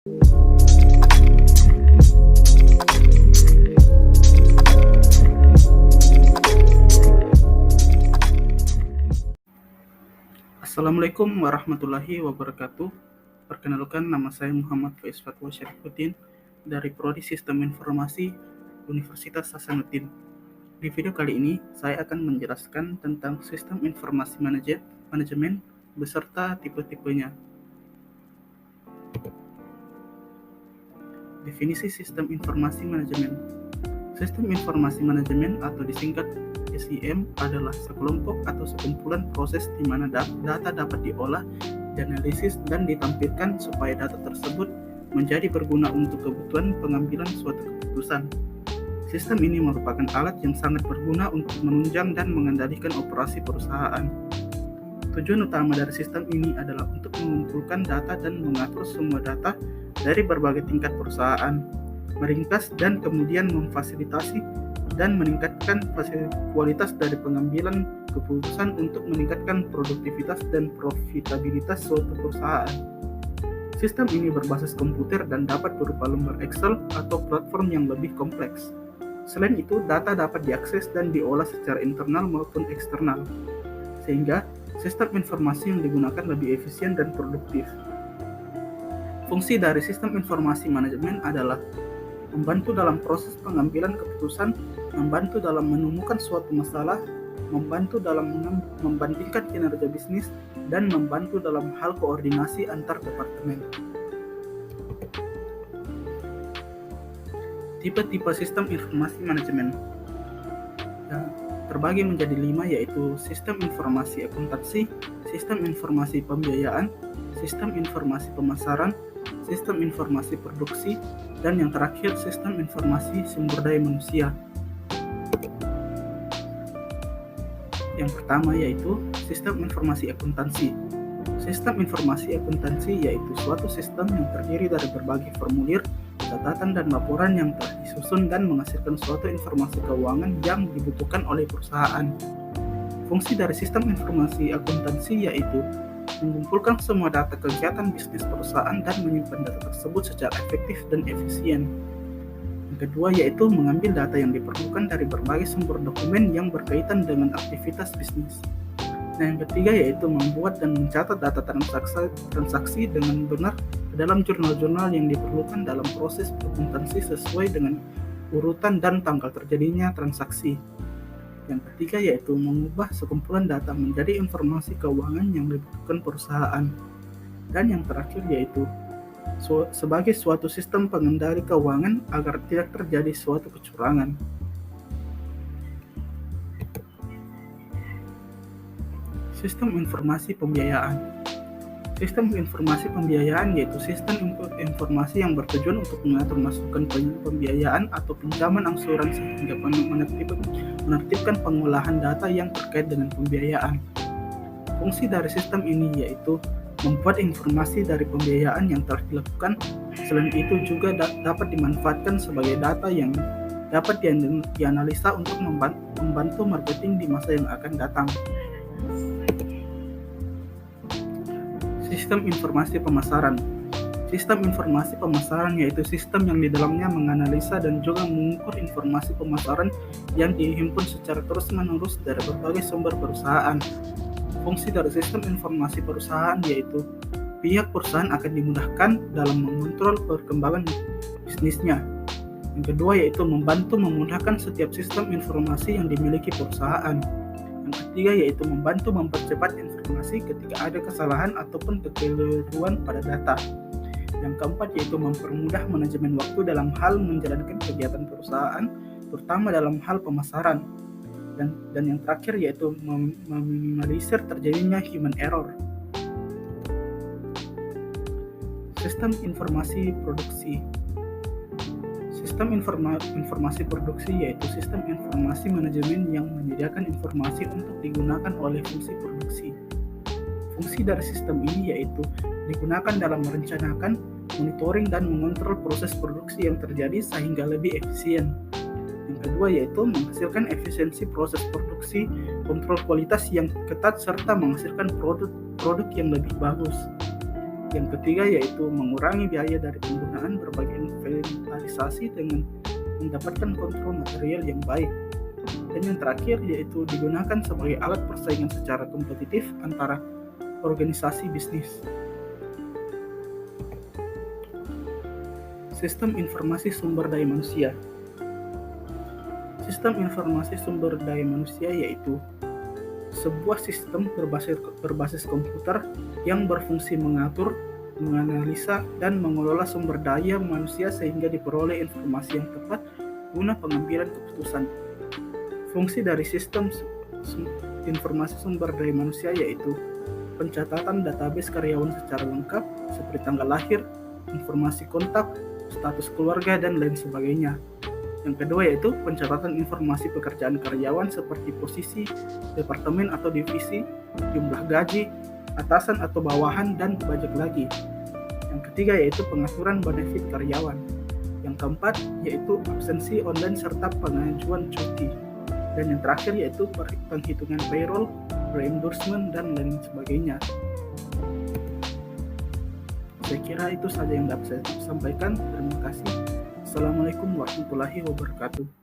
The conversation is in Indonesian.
Assalamualaikum warahmatullahi wabarakatuh. Perkenalkan, nama saya Muhammad Faiz Fatwa Syarifuddin dari Prodi Sistem Informasi Universitas Hasanuddin. Di video kali ini, saya akan menjelaskan tentang sistem informasi manajemen beserta tipe-tipenya. Definisi sistem informasi manajemen. Sistem informasi manajemen atau disingkat SIM adalah sekelompok atau sekumpulan proses di mana data dapat diolah, dianalisis, dan ditampilkan supaya data tersebut menjadi berguna untuk kebutuhan pengambilan suatu keputusan. Sistem ini merupakan alat yang sangat berguna untuk menunjang dan mengendalikan operasi perusahaan. Tujuan utama dari sistem ini adalah untuk mengumpulkan data dan mengatur semua data dari berbagai tingkat perusahaan, meringkas dan kemudian memfasilitasi dan meningkatkan kualitas dari pengambilan keputusan untuk meningkatkan produktivitas dan profitabilitas suatu perusahaan. Sistem ini berbasis komputer dan dapat berupa lembar Excel atau platform yang lebih kompleks. Selain itu, data dapat diakses dan diolah secara internal maupun eksternal, sehingga sistem informasi yang digunakan lebih efisien dan produktif. Fungsi dari sistem informasi manajemen adalah membantu dalam proses pengambilan keputusan, membantu dalam menemukan suatu masalah, membantu dalam membandingkan kinerja bisnis, dan membantu dalam hal koordinasi antar departemen. Tipe-tipe sistem informasi manajemen terbagi menjadi 5, yaitu sistem informasi akuntansi, sistem informasi pembiayaan, sistem informasi pemasaran, sistem informasi produksi, dan yang terakhir sistem informasi sumber daya manusia. Yang pertama yaitu sistem informasi akuntansi. Sistem informasi akuntansi yaitu suatu sistem yang terdiri dari berbagai formulir, catatan, dan laporan yang telah disusun dan menghasilkan suatu informasi keuangan yang dibutuhkan oleh perusahaan. Fungsi dari sistem informasi akuntansi yaitu mengumpulkan semua data kegiatan bisnis perusahaan dan menyimpan data tersebut secara efektif dan efisien. Yang kedua yaitu mengambil data yang diperlukan dari berbagai sumber dokumen yang berkaitan dengan aktivitas bisnis. Dan yang ketiga yaitu membuat dan mencatat data transaksi dengan benar ke dalam jurnal-jurnal yang diperlukan dalam proses akuntansi sesuai dengan urutan dan tanggal terjadinya transaksi. Yang ketiga yaitu mengubah sekumpulan data menjadi informasi keuangan yang dibutuhkan perusahaan. Dan yang terakhir yaitu sebagai suatu sistem pengendali keuangan agar tidak terjadi suatu kecurangan. Sistem informasi pembiayaan. Sistem informasi pembiayaan yaitu sistem informasi yang bertujuan untuk mengatur masukan pembiayaan atau pinjaman angsuran sehingga menertibkan pengolahan data yang terkait dengan pembiayaan. Fungsi dari sistem ini yaitu membuat informasi dari pembiayaan yang telah dilakukan. Selain itu juga dapat dimanfaatkan sebagai data yang dapat dianalisa untuk membantu marketing di masa yang akan datang. Sistem informasi pemasaran. Sistem informasi pemasaran yaitu sistem yang di dalamnya menganalisa dan juga mengukur informasi pemasaran yang dihimpun secara terus-menerus dari berbagai sumber perusahaan. Fungsi dari sistem informasi perusahaan yaitu pihak perusahaan akan dimudahkan dalam mengontrol perkembangan bisnisnya. Yang kedua yaitu membantu memudahkan setiap sistem informasi yang dimiliki perusahaan. Yang ketiga yaitu membantu mempercepat informasi ketika ada kesalahan ataupun kekeliruan pada data. Yang keempat yaitu mempermudah manajemen waktu dalam hal menjalankan kegiatan perusahaan, terutama dalam hal pemasaran. Dan yang terakhir yaitu meminimalisir terjadinya human error. Sistem informasi produksi. Sistem informasi produksi yaitu sistem informasi manajemen yang menyediakan informasi untuk digunakan oleh fungsi produksi. Fungsi dari sistem ini yaitu digunakan dalam merencanakan, monitoring, dan mengontrol proses produksi yang terjadi sehingga lebih efisien. Yang kedua yaitu menghasilkan efisiensi proses produksi, kontrol kualitas yang ketat, serta menghasilkan produk yang lebih bagus. Yang ketiga yaitu mengurangi biaya dari penggunaan berbagai inventarisasi dengan mendapatkan kontrol material yang baik. Dan yang terakhir yaitu digunakan sebagai alat persaingan secara kompetitif antara organisasi bisnis. Sistem informasi sumber daya manusia. Sistem informasi sumber daya manusia yaitu sebuah sistem berbasis komputer yang berfungsi mengatur, menganalisa, dan mengelola sumber daya manusia sehingga diperoleh informasi yang tepat guna pengambilan keputusan. Fungsi dari sistem informasi sumber daya manusia yaitu pencatatan database karyawan secara lengkap seperti tanggal lahir, informasi kontak, status keluarga, dan lain sebagainya. Yang kedua yaitu pencatatan informasi pekerjaan karyawan seperti posisi, departemen atau divisi, jumlah gaji, atasan atau bawahan, dan banyak lagi. Yang ketiga yaitu pengaturan benefit karyawan. Yang keempat yaitu absensi online serta pengajuan cuti. Dan yang terakhir yaitu penghitungan payroll, reimbursement, dan lain sebagainya. Saya kira itu saja yang dapat saya sampaikan. Terima kasih. Assalamualaikum warahmatullahi wabarakatuh.